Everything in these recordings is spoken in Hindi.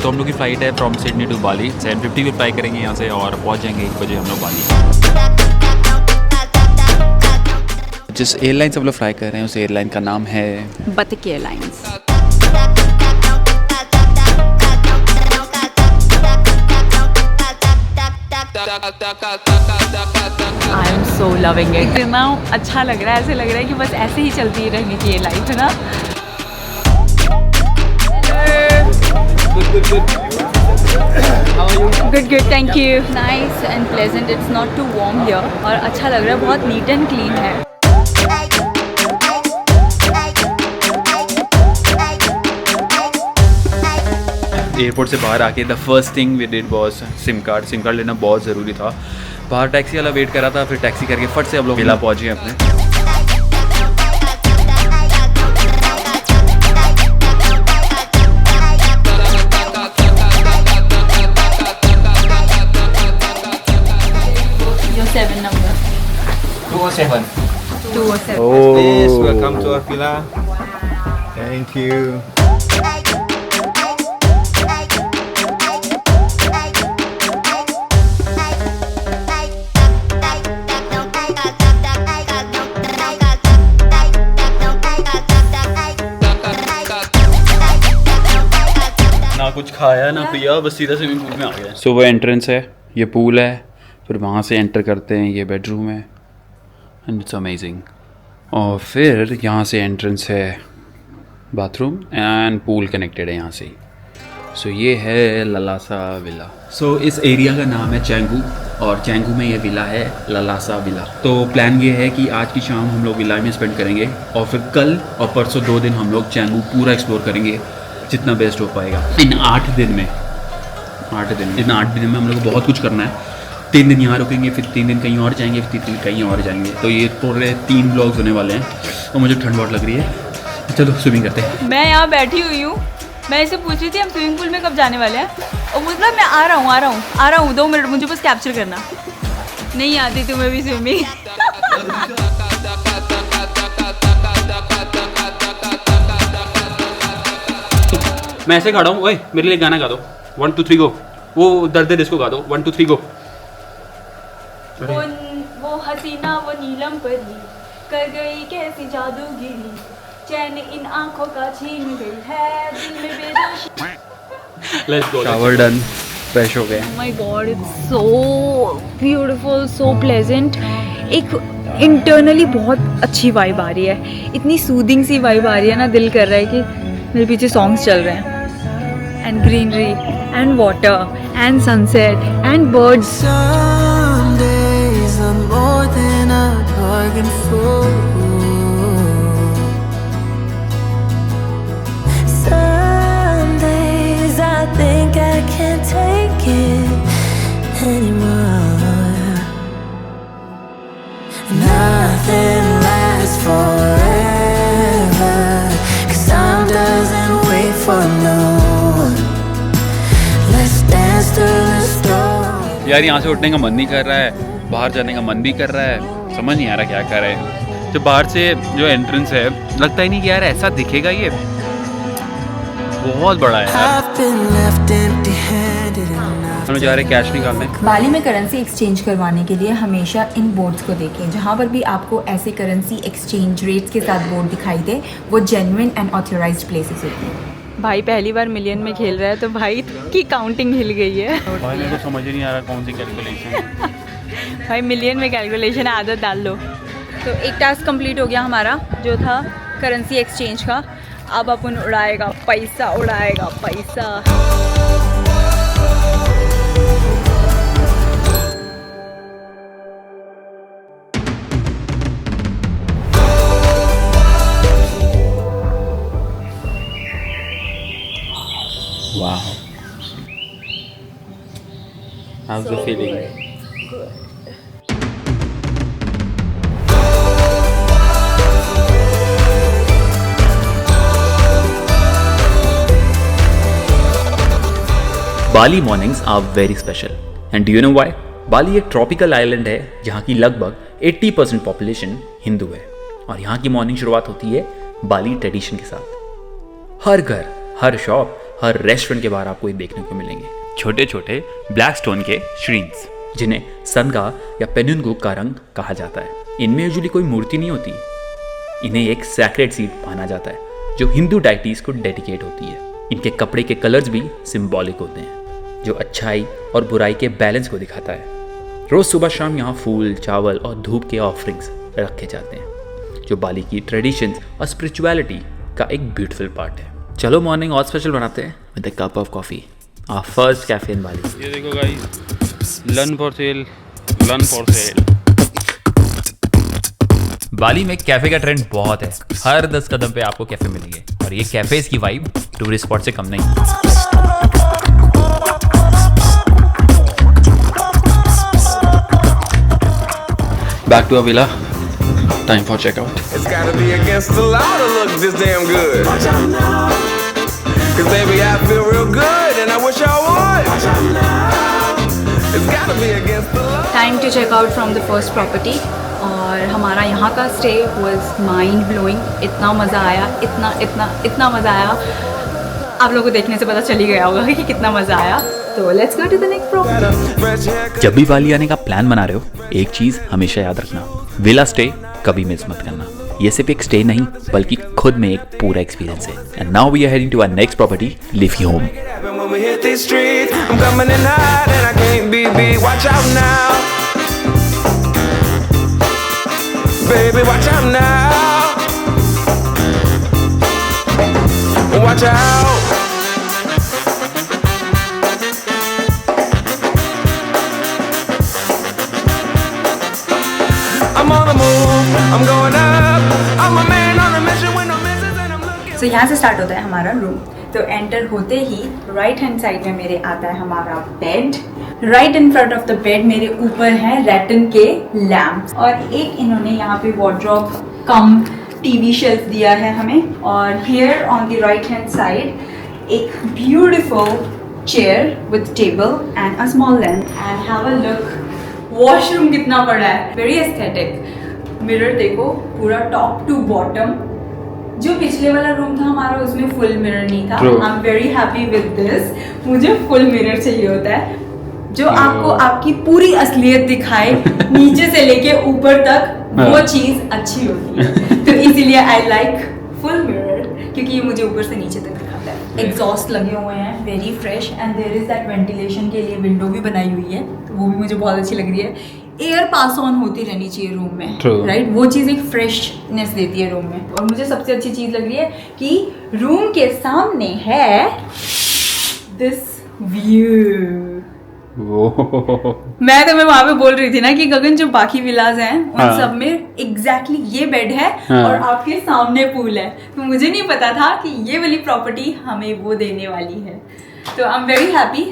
तो हम लोग की फ़्लाइट है फ्रॉम सिडनी टू बाली, 7:50 को फ्लाई करेंगे यहाँ से और पहुँच जाएंगे 1 बजे हम लोग बाली। जिस एयरलाइन से हम लोग फ्लाई कर रहे हैं उस एयरलाइन का नाम है बतक airlines. I am so loving it. इतना अच्छा लग रहा है, ऐसे लग रहा है कि बस ऐसे ही चलती रहनी चाहिए लाइफ, है ना। Good, thank you. Nice and pleasant, it's not too warm here और अच्छा लग रहा है, बहुत नीट एंड क्लीन है। एयरपोर्ट से बाहर आके the first thing we did was sim card लेना बहुत ज़रूरी था। बाहर टैक्सी वाला वेट कर रहा था, फिर टैक्सी करके फट से हम लोग विला पहुँचे अपने। Your 7 number. 207. 207. Please welcome to our villa. Thank you. ना कुछ खाया ना पिया, बस सीधा स्विमिंग पूल में आ गया। सो वो एंट्रेंस है, ये पूल है, फिर वहाँ से एंटर करते हैं, ये बेडरूम है एंड इट्स अमेजिंग। और फिर यहाँ से एंट्रेंस है बाथरूम एंड पूल कनेक्टेड है यहाँ से। सो ये है ललासा विला। सो इस एरिया का नाम है चैंगू और चैंगू में ये विला है ललासा विला। तो प्लान ये है कि आज की शाम हम लोग विला में स्पेंड करेंगे और फिर कल और परसों 2 दिन हम लोग चैंगू पूरा एक्सप्लोर करेंगे जितना बेस्ट हो पाएगा इन 8 दिन में। इन 8 दिन में हम लोग को बहुत कुछ करना है। 3 दिन यहाँ रुकेंगे, फिर 3 दिन कहीं और जाएंगे, फिर 3 दिन कहीं और जाएंगे। तो ये पूरे 3 ब्लॉग्स होने वाले हैं और मुझे ठंड बहुत लग रही है। चलो स्विमिंग करते हैं। मैं यहाँ बैठी हुई हूँ, मैं इसे पूछ रही थी हम स्विमिंग पूल में कब जाने वाले हैं, और मुझे मैं आ रहा हूँ 2 मिनट, मुझे बस कैप्चर करना। नहीं आती तुम्हें भी स्विमिंग? मैं ऐसे खड़ा हूँ, ओए मेरे लिए गाना गा दो, 1 2 3 गो। वो दर्द इसको गा दो, 1 2 3 गो। वो हसीना वो नीलम परी कर गई कैसी जादूगिरी, चैन इन आंखों का छीन गई है, दिल में बेहोशी। Let's go. Shower done, fresh हो गए। Oh my God, it's so beautiful, so pleasant। एक इंटरनली बहुत अच्छी वाइब आ रही है, इतनी सूदिंग सी वाइब आ रही है ना, दिल कर रहा है कि मेरे पीछे सॉन्ग्स चल रहे हैं। And greenery and water and sunset and birds. Some days are more than I bargained for. Some days I think I can't take it anymore. Nothing lasts forever, 'cause time doesn't wait for no one. Let's dance to the storm. यार यहाँ से उठने का मन नहीं कर रहा है, बाहर जाने का मन भी कर रहा है, समझ नहीं आ रहा क्या कर रहे हैं। जब बाहर से जो एंट्रेंस है लगता ही नहीं कि यार ऐसा दिखेगा, ये बहुत बड़ा है यार। I've been left empty-handed and हम लोग जा रहे हैं कैश निकालने। बाली में करेंसी एक्सचेंज करवाने के लिए हमेशा इन बोर्ड्स को देखें। जहाँ पर भी आपको ऐसे करेंसी एक्सचेंज रेट्स के साथ बोर्ड दिखाई दे, वो जेन्युइन एंड ऑथराइज्ड प्लेसेस होते हैं। भाई पहली बार मिलियन में खेल रहा है तो भाई की काउंटिंग हिल गई है। भाई मेरे को समझ ही नहीं आ रहा कौन सी कैलकुलेशन। भाई मिलियन में कैलकुलेशन आदत डाल लो। तो एक टास्क कंप्लीट हो गया हमारा, जो था करेंसी एक्सचेंज का। अब अपन उड़ाएगा पैसा। Wow. How's the feeling? Bali mornings are very special. And do you know why? बाली एक ट्रॉपिकल आइलैंड है जहाँ की लगभग 80% पॉपुलेशन हिंदू है और यहाँ की मॉर्निंग शुरुआत होती है बाली ट्रेडिशन के साथ। हर घर, हर शॉप हर रेस्टोरेंट के बाहर आपको ये देखने को मिलेंगे। छोटे छोटे ब्लैक स्टोन के श्रीन्स, जिन्हें संगा या पेनुनगुक का रंग कहा जाता है। इनमें यूजुअली कोई मूर्ति नहीं होती, इन्हें एक सैक्रेड सीड माना जाता है जो हिंदू डाइटीज को डेडिकेट होती है। इनके कपड़े के कलर्स भी सिंबॉलिक होते हैं जो अच्छाई और बुराई के बैलेंस को दिखाता है। रोज सुबह शाम यहाँ फूल, चावल और धूप के ऑफरिंग्स रखे जाते हैं जो बाली की ट्रेडिशंस और स्पिरिचुअलिटी का एक ब्यूटीफुल पार्ट है। चलो मॉर्निंग और स्पेशल बनाते हैं with a cup of coffee, our first cafe in Bali. ये देखो guys, land for sale, land for sale. Bali में कैफे का ट्रेंड बहुत है, हर 10 कदम पे आपको कैफे मिलेंगे और ये कैफेज की वाइब टूरिस्ट स्पॉट से कम नहीं। Back to our villa. Time for checkout. It's gotta be against the law to look this damn good. Cause baby, I feel real good and I wish I would. It's gotta be against the law. Time to check out from the first property. और हमारा यहाँ का स्टे वाज माइंड ब्लोइंग। इतना मज़ा आया, इतना इतना इतना मज़ा आया। आप लोगों को देखने से पता चल ही गया होगा कि कितना मज़ा आया। तो let's go to the next property. जब भी बाली आने का प्लान बना रहे हो, एक चीज हमेशा याद रखना, विला स्टे कभी मिस मत करना। ये सिर्फ एक स्टे नहीं बल्कि खुद में एक पूरा एक्सपीरियंस है। And now we are heading to our next property, Livi Home. When we hit these streets, I'm coming in hot and I can't be beat. Watch out now. Baby, watch out now. Watch out. I'm on the move, I'm going up. I'm a man on a mission with no missions and I'm looking. सो यहाँ से स्टार्ट होता है हमारा रूम। तो एंटर होते ही राइट हैंड साइड में मेरे आता है हमारा bed. Right in front of the bed मेरे ऊपर है रेटिन के लैम्प्स और एक इन्होंने यहाँ पे वार्डरोब कम टीवी शेल्फ दिया है हमें। और here on the right hand side एक beautiful chair with table and a small lamp. And have a look, washroom कितना बड़ा है, वेरी एस्थेटिक। मिरर देखो पूरा टॉप टू बॉटम। जो पिछले वाला रूम था हमारा उसमें फुल मिरर नहीं था। I am very happy with this. मुझे फुल मिरर चाहिए होता है जो आपको आपकी पूरी असलियत दिखाए नीचे से लेके ऊपर तक, वो चीज अच्छी होती है। तो इसीलिए आई लाइक फुल मिरर क्योंकि ये मुझे ऊपर से नीचे तक दिखाता है। एग्जॉस्ट लगे हुए हैं, very fresh. And there is that ventilation के लिए विंडो भी बनाई हुई है, तो वो भी मुझे बहुत अच्छी लग रही है। एयर पास ऑन होती रहनी चाहिए रूम में, राइट? वो चीज़ एक फ्रेशनेस देती है रूम में। और मुझे सबसे अच्छी चीज़ लग रही है कि रूम के सामने है दिस व्यू। मैं तुम्हें वहां पे बोल रही थी ना कि गगन जो बाकी विलाज हैं उन सब में एग्जैक्टली ये बेड है और आपके सामने पूल है। तो मुझे नहीं पता था कि ये वाली प्रॉपर्टी हमें वो देने वाली है। तो आई एम वेरी हैप्पी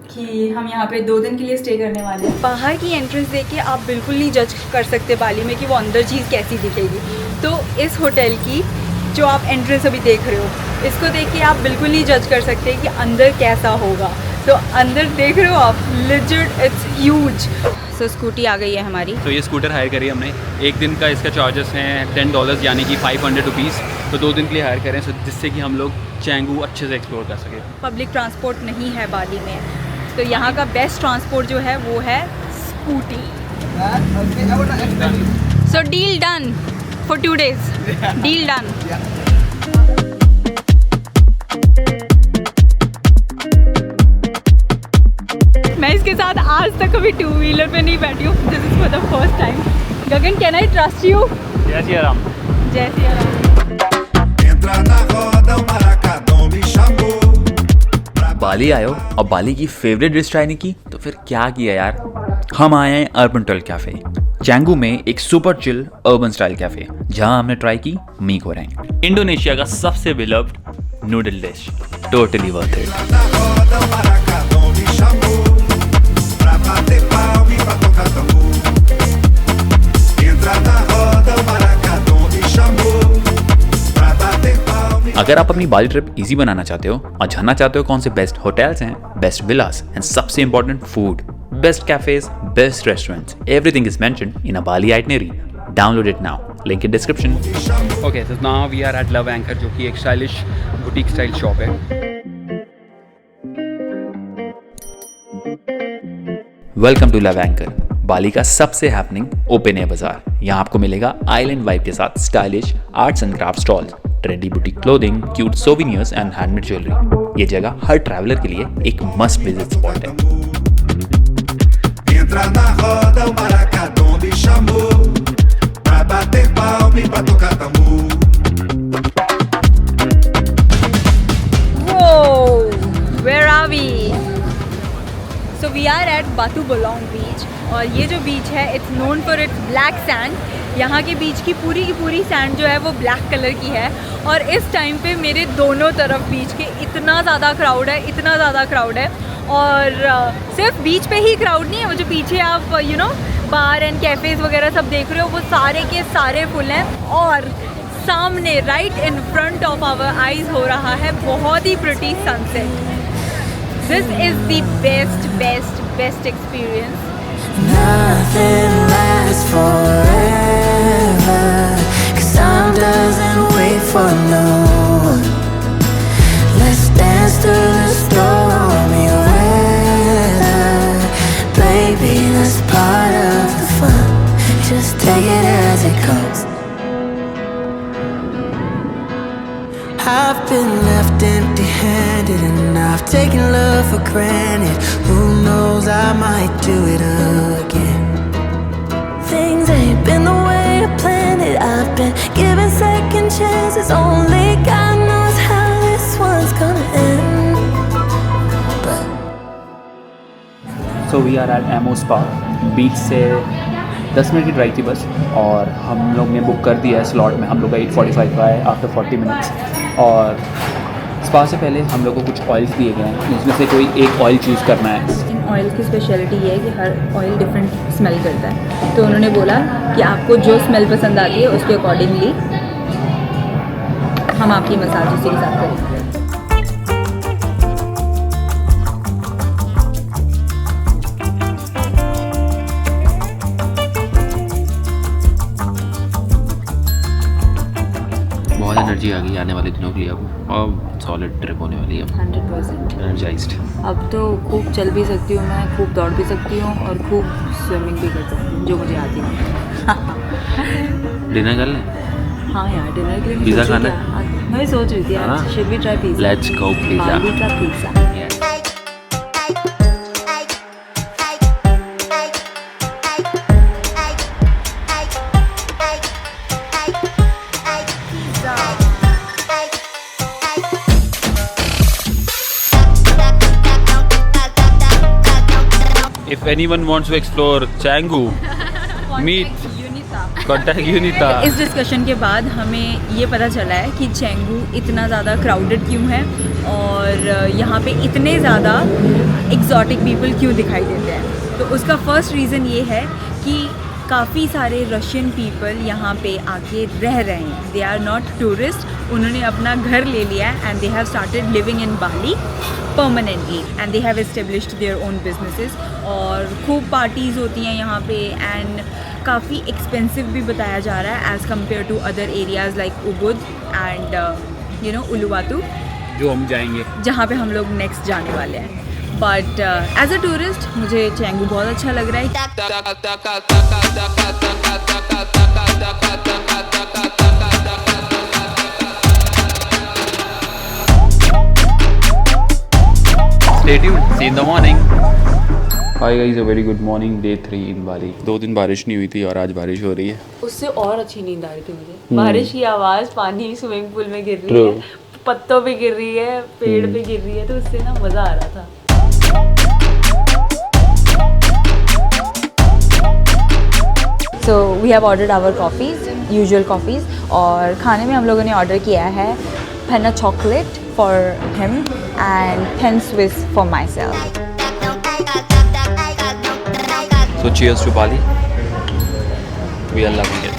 कि हम यहाँ पे 2 दिन के लिए स्टे करने वाले हैं। बाहर की एंट्रेंस देख के आप बिल्कुल नहीं जज कर सकते बाली में कि वो अंदर चीज़ कैसी दिखेगी। तो इस होटल की जो आप एंट्रेंस अभी देख रहे हो, इसको देख के आप बिल्कुल नहीं जज कर सकते कि अंदर कैसा होगा। तो अंदर देख रहे हो आप, legit it's huge. So scooty आ गई है हमारी। तो ये स्कूटर हायर करी हमने। एक दिन का इसका चार्जेस हैं $10 यानी कि 500 रुपीज़। तो 2 दिन के लिए हायर करें जिससे कि हम लोग चैंगू अच्छे से एक्सप्लोर कर सकें। पब्लिक ट्रांसपोर्ट नहीं है बाली में, तो यहाँ का बेस्ट ट्रांसपोर्ट जो है वो है scooty. So deal done for 2 days। Deal done. मैं इसके साथ आज तक कभी 2 व्हीलर पे नहीं बैठी हूँ। This is for the first time. Gagan, can I trust you? जय सिया राम। जय सिया राम। बाली आयो और बाली की फेवरेट डिश ट्राई नहीं की तो फिर क्या किया यार। हम आए हैं अर्बन टल कैफे चैंगू में, एक super chill urban style cafe जहां हमने ट्राई की मी गोरेंग, इंडोनेशिया का सबसे beloved noodle dish. Totally worth it. अगर आप अपनी बाली ट्रिप इजी बनाना चाहते हो और जानना चाहते हो कौन से बेस्ट होटल्स हैं, बेस्ट विलास एंड सबसे important food, best cafes, best restaurants, everything is mentioned in a Bali itinerary. Download it now, link in description. Okay, तो now we are at Love Anchor, जो कि एक स्टाइलिश बुटीक स्टाइल शॉप है। Welcome to Love Anchor, Bali का सबसे हैपनिंग ओपन एयर बाजार। यहाँ आपको मिलेगा आइलैंड वाइब के साथ stylish arts and craft stalls, trendy boutique clothing, cute souvenirs and handmade jewellery. ये जगह हर ट्रैवलर के लिए एक मस्ट विजिट स्पॉट है। Entra na roda o maracadão de chamou, pra bater palma e pra tocar tambor. Whoa, where are we? So we are at Batu Bolong beach और ये जो बीच है it's known for its black sand. यहाँ के बीच की पूरी सैंड जो है वो ब्लैक कलर की है और इस टाइम पे मेरे दोनों तरफ बीच के इतना ज़्यादा क्राउड है और सिर्फ बीच पे ही क्राउड नहीं है, वो जो पीछे आप बार एंड कैफ़ेज़ वगैरह सब देख रहे हो वो सारे के सारे फुल हैं और सामने right in front of our eyes हो रहा है बहुत ही pretty sunset. This is the best experience. Nothing lasts forever, 'cause time doesn't wait for no one. Let's dance to the stormy weather, baby, that's part of the fun. Just take it as it comes. I've been left empty-handed and I've taken love for granted. Who knows, I might do it again. Things ain't been the way I planned it. I've been given second chances. Only God knows how this one's gonna end. So we are at Amos Park. बीच से 10 मिनट की ड्राइव थी बस और हम लोग ने बुक कर दिया है स्लॉट में। हम लोग का 8:45 का है आफ्टर 40 मिनट्स। और स्पा से पहले हम लोग को कुछ ऑयल्स दिए गए हैं, जिसमें से कोई एक ऑयल चूज़ करना है। इन ऑयल की स्पेशलिटी ये है कि हर ऑयल डिफरेंट स्मेल करता है, तो उन्होंने बोला कि आपको जो स्मेल पसंद आती है उसके अकॉर्डिंगली हम आपकी मसाज उसी के साथ करेंगे। बहुत एनर्जी आ गई आने वाले दिनों के लिए अब और सॉलिड ट्रिप होने वाली है। 100% एनर्जाइज्ड। अब तो खूब चल भी सकती हूँ मैं, खूब दौड़ भी सकती हूँ और खूब स्विमिंग भी कर सकती हूँ, जो मुझे आती है। डिनर कर लें? हाँ यार, डिनर के लिए पिज़्ज़ा सोच रही खाना? थी। मैं भी सोच रही थी यार, should we try pizza? Let's go pizza. We try pizza. If anyone wants to explore Canggu, meet contact Unita. इस डिस्कशन के बाद हमें ये पता चला है कि चेंगू इतना ज़्यादा क्राउडेड क्यों है और यहाँ पे इतने ज़्यादा एग्जॉटिक पीपल क्यों दिखाई देते हैं। तो उसका फर्स्ट रीज़न ये है कि काफ़ी सारे रशियन पीपल यहाँ पे आके रह रहे हैं। दे आर नॉट टूरिस्ट, उन्होंने अपना घर ले लिया है and they have started living in Bali permanently and they have established their own businesses. और खूब पार्टीज़ होती हैं यहाँ पे एंड काफ़ी एक्सपेंसिव भी बताया जा रहा है as compared to other areas like Ubud and Uluwatu, जो हम जाएंगे, जहाँ पे हम लोग नेक्स्ट जाने वाले हैं। बट एज अ टूरिस्ट मुझे चेंगू बहुत अच्छा लग रहा है। Stay tuned. See you in the morning. Hi guys, a very good morning. Day 3 in Bali. 2 दिन बारिश नहीं हुई थी और आज बारिश हो रही है। उससे और अच्छी नींद आ रही थी मुझे। बारिश की आवाज़, पानी स्विमिंग पूल में गिर रही है, पत्तों पे गिर रही है, पेड़ पे गिर रही है, तो उससे ना मज़ा आ रहा था। So we have ordered our coffees, usual coffees, और खाने में हम लोगों ने ऑर्डर किया है penna chocolate for him and pen Swiss for myself. So cheers to Bali. We are loving it.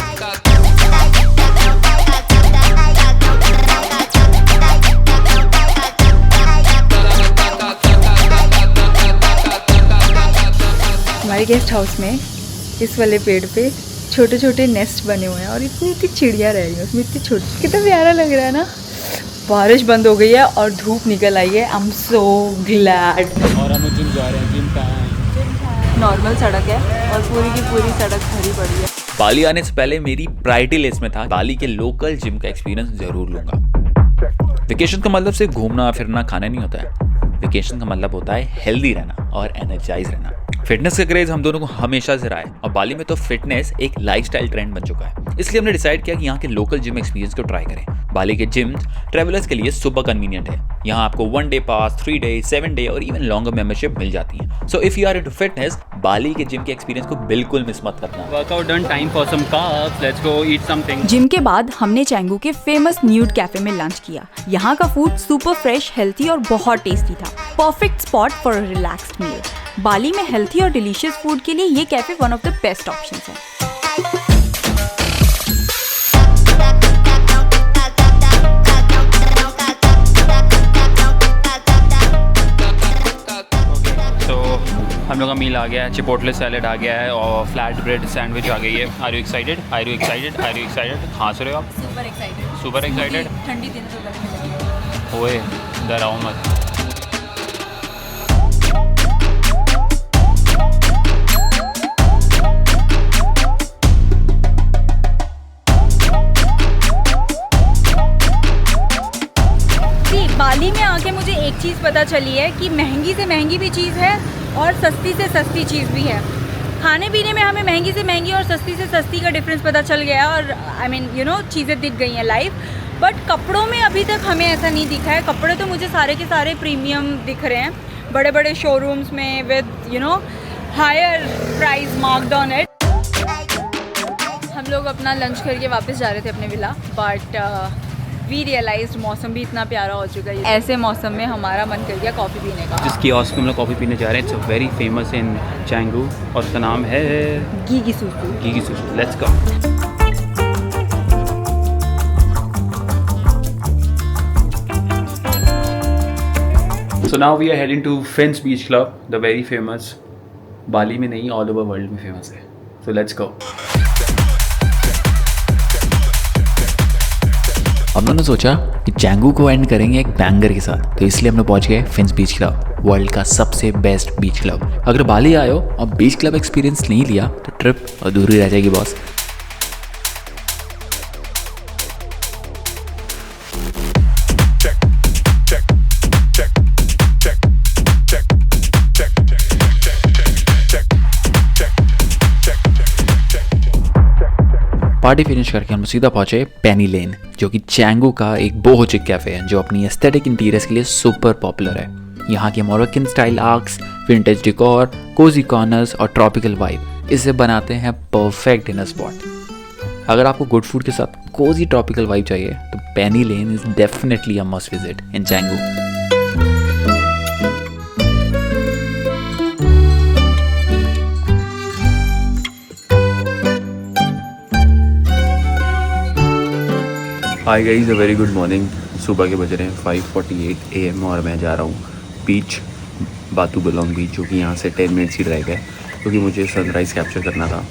हमारे गेस्ट हाउस में इस वाले पेड़ पे छोटे छोटे नेस्ट बने हुए हैं और इतनी इतनी चिड़िया रह रही हैं उसमें, इतनी छोटी, कितना प्यारा लग रहा है ना। बारिश बंद हो गई है और धूप निकल आई है। आई एम सो ग्लैड। और हम जिम जा रहे हैं। जिम कहाँ है? नॉर्मल सड़क है और पूरी की पूरी सड़क भरी पड़ी है। बाली आने से पहले मेरी प्रायोरिटी लिस्ट में था बाली के लोकल जिम का एक्सपीरियंस जरूर लूंगा। वेकेशन का मतलब सिर्फ घूमना फिरना खाना नहीं होता है। वेकेशन का मतलब होता है हेल्दी रहना और एनर्जाइज रहना। फिटनेस का क्रेज हम दोनों को हमेशा से रहा है और बाली में तो फिटनेस एक लाइफस्टाइल ट्रेंड बन चुका है। इसलिए हमने डिसाइड किया कि यहाँ के लोकल जिम एक्सपीरियंस को ट्राई करें। बाली के जिम ट्रेवलर्स के लिए सुपर कन्वीनियंट है। यहाँ आपको 1 डे पास, 3 डे, 7 डे और इवन लॉन्गर मेंबरशिप मिल जाती है। So if you are into fitness, Bali के जिम के एक्सपीरियंस को बिल्कुल मिस मत करना। Workout done, time for some carbs, let's go eat something. Gym के बाद हमने चैंगू के फेमस न्यूड कैफे में लंच किया। यहाँ का फूड सुपर फ्रेश, हेल्थी और बहुत टेस्टी था। Perfect spot for a relaxed meal. Bali में हेल्थी और डिलीशियस फूड के लिए ये cafe one of the best options है। हम लोग का मील आ गया है, चिपोटले सैलेड आ गया है और फ्लैट ब्रेड सैंडविच आ गई है। Are you excited? Are you excited? Are you excited? हाँ सो रहे हो आप? Super excited. Super excited? ठंडी दिन तो गर्मी ओए डराओ मत। बाली में आके मुझे एक चीज़ पता चली है कि महंगी से महंगी भी चीज़ है और सस्ती से सस्ती चीज़ भी है। खाने पीने में हमें महंगी से महंगी और सस्ती से सस्ती का डिफरेंस पता चल गया है और आई मीन यू नो चीज़ें दिख गई हैं लाइव। बट कपड़ों में अभी तक हमें ऐसा नहीं दिखा है। कपड़े तो मुझे सारे के सारे प्रीमियम दिख रहे हैं, बड़े बड़े शोरूम्स में with you know higher price marked on it. हम लोग अपना लंच करके वापस जा रहे थे अपने विला, बट वी रियलाइज्ड मौसम भी इतना प्यारा हो चुका है। ऐसे मौसम में हमारा मन कर गया कॉफ़ी पीने का। जिस कियोस्क में हम लोग कॉफ़ी पीने जा रहे हैं, it's very famous in Canggu और उसका नाम है Gigi Susu. Gigi Susu. Let's go. So now we are heading to Fins Beach Club, the very famous, बाली में नहीं ऑल ओवर वर्ल्ड में फेमस है। So let's go. हमने ने सोचा कि चैंगू को एंड करेंगे एक बैंगर के साथ, तो इसलिए हमने पहुंच गए फिन्स बीच क्लब, वर्ल्ड का सबसे बेस्ट बीच क्लब। अगर बाली आए हो और बीच क्लब एक्सपीरियंस नहीं लिया तो ट्रिप अधूरी रह जाएगी बॉस। पार्टी फिनिश करके हम सीधा पहुंचे पेनी लेन, जो कि चैंगू का एक बोहोचिक कैफे है जो अपनी एस्थेटिक इंटीरियर्स के लिए सुपर पॉपुलर है। यहाँ के Moroccan style arcs, vintage decor, cosy corners और ट्रॉपिकल वाइब इसे बनाते हैं परफेक्ट डिनर स्पॉट। अगर आपको गुड फूड के साथ कोजी ट्रॉपिकल वाइब चाहिए तो Penny Lane is definitely a must visit in Canggu. Hi guys, a very good morning. सुबह के बज रहे हैं 5:48 AM और मैं जा रहा हूँ बीच, बातू बलोंग बीच, जो कि यहाँ से 10 मिनट्स की ड्राइव है, क्योंकि मुझे सनराइज़ कैप्चर करना था।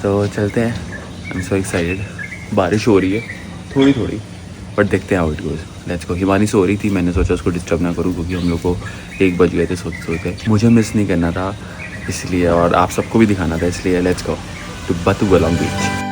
तो चलते हैं। I am so excited. बारिश हो रही है थोड़ी थोड़ी, बट देखते हैं how it goes. Let's go. Himani सो रही थी, मैंने सोचा उसको डिस्टर्ब ना करूँ क्योंकि हम लोग को 1 बज गए थे सोते सोते। मुझे मिस नहीं करना था इसलिए, और आप सबको भी दिखाना था इसलिए। लेट्स गो टू बातू बलोंग बीच।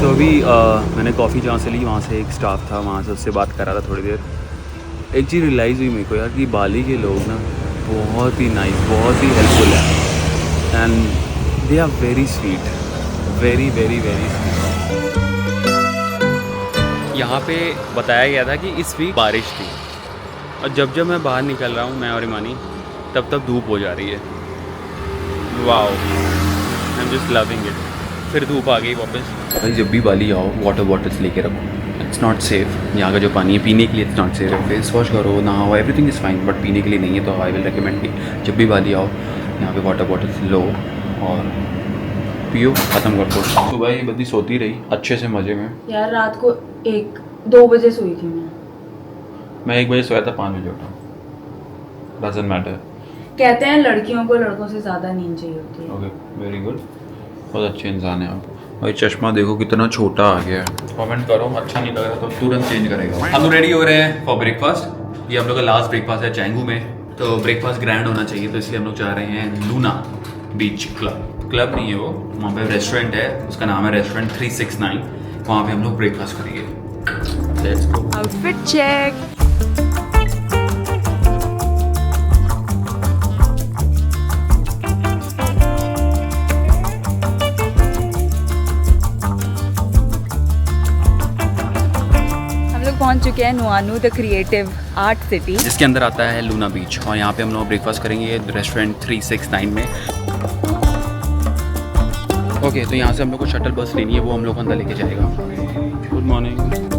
तो अभी मैंने कॉफ़ी जहाँ से ली, वहाँ से एक स्टाफ था, वहाँ से उससे बात कर रहा था थोड़ी देर। एक चीज़ रियलाइज़ हुई मेरे को यार कि बाली के लोग ना बहुत ही नाइस, बहुत ही हेल्पफुल है and they are very sweet, very very very sweet. यहाँ पे बताया गया था कि इस वीक बारिश थी और जब जब मैं बाहर निकल रहा हूँ, मैं और ईमानी, तब तब धूप हो जा रही है। Wow, I am just loving it. फिर धूप आ गई वापस। भाई जब भी बाली आओ वाटर बॉटल्स लेके रखो, इट्स नॉट सेफ। यहाँ का जो पानी है पीने के लिए इट्स नॉट सेफ है। फेस वॉश करो, नहाओ, एवरीथिंग इज़ फाइन, बट पीने के लिए नहीं है। तो आई विल रिकमेंड कि जब भी बाली आओ यहाँ पे वाटर बॉटल्स लो और पियो, ख़त्म कर दो। सुबह ये बदी सोती रही अच्छे से मज़े में। यार रात को 1-2 बजे सोई थी मैं 1 बजे सोया था, 5 बजे उठा। Doesn't matter. कहते हैं लड़कियों को लड़कों से ज़्यादा नींद चाहिए होती है। ओके, वेरी गुड, बहुत अच्छे इंसान हैं आप। भाई चश्मा देखो कितना छोटा आ गया है। कमेंट करो, अच्छा नहीं लग रहा तो तुरंत चेंज करेगा। हम लोग रेडी हो रहे हैं फॉर ब्रेकफास्ट। ये हम लोग का लास्ट ब्रेकफास्ट है चैंगू में, तो ब्रेकफास्ट ग्रैंड होना चाहिए, तो इसलिए हम लोग जा रहे हैं लूना बीच क्लब। क्लब नहीं है वो, वहाँ पे रेस्टोरेंट है, उसका नाम है रेस्टोरेंट 369। वहाँ पे हम लोग ब्रेकफास्ट करेंगे। Let's go. Outfit check. पहुंच चुके हैं Nuanu the creative art city, जिसके अंदर आता है लूना बीच, और यहाँ पे हम लोग ब्रेकफास्ट करेंगे रेस्टोरेंट 369 में। ओके, तो यहाँ से हम लोग को शटल बस लेनी है, वो हम लोग अंदर लेके जाएगा। Good morning.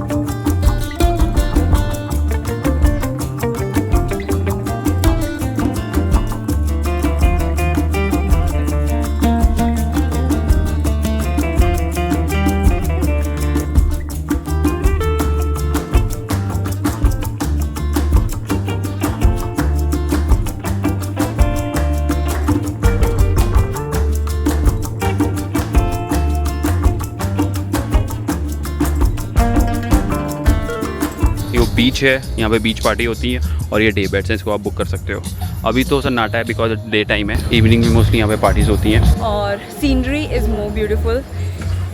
बीच है, यहाँ पे बीच पार्टी होती है, और ये डे बेड्स हैं, इसको आप बुक कर सकते हो। अभी तो सन्नाटा है बिकॉज डे टाइम है, इवनिंग में मोस्टली यहाँ पे पार्टीज होती हैं। और सीनरी इज़ मोर ब्यूटीफुल।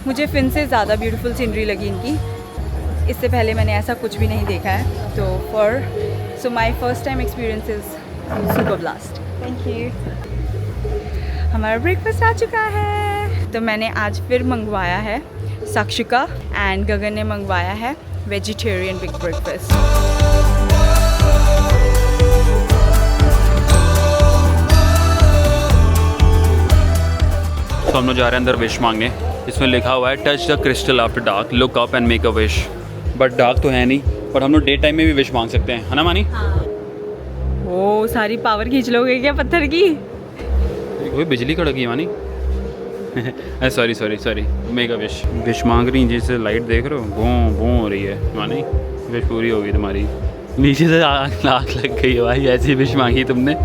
मुझे फिन से ज़्यादा ब्यूटीफुल सीनरी लगी इनकी। इससे पहले मैंने ऐसा कुछ भी नहीं देखा है, तो so my first time experience is super blast. Thank you. हमारा ब्रेकफास्ट आ चुका है, तो मैंने आज फिर मंगवाया है साक्षिका, एंड गगन ने मंगवाया है वेजिटेरियन बिग ब्रेकफास्ट। तो हम लोग जा रहे हैं अंदर विश मांगने। इसमें लिखा हुआ है touch the crystal after dark, look up and make a wish. But dark तो है नहीं, और हम लोग डे टाइम में भी विश मांग सकते हैं, है ना मानी? ओ सारी पावर खींच लोगे क्या पत्थर की? कोई बिजली कड़की है मानी। Sorry sorry sorry, make a wish. Wish मांग रही जैसे लाइट देख रहे हो, भों भों हो रही है मानी। विश पूरी होगी तुम्हारी। नीचे से आग लग गई है भाई, ऐसी विश मांगी तुमने,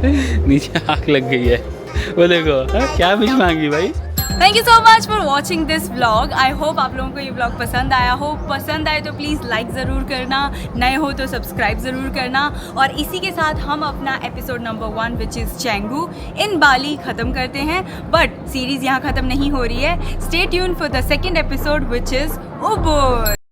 नीचे आग लग गई है। वो देखो क्या विश मांगी भाई। Thank you so much for watching this vlog. I hope आप लोगों को ये व्लॉग पसंद आया हो। पसंद आए तो प्लीज़ लाइक ज़रूर करना, नए हो तो सब्सक्राइब ज़रूर करना। और इसी के साथ हम अपना एपिसोड नंबर 1 विच इज़ चैंगू इन बाली ख़त्म करते हैं। बट सीरीज़ यहाँ ख़त्म नहीं हो रही है। Stay tune for the second episode which is उबुड।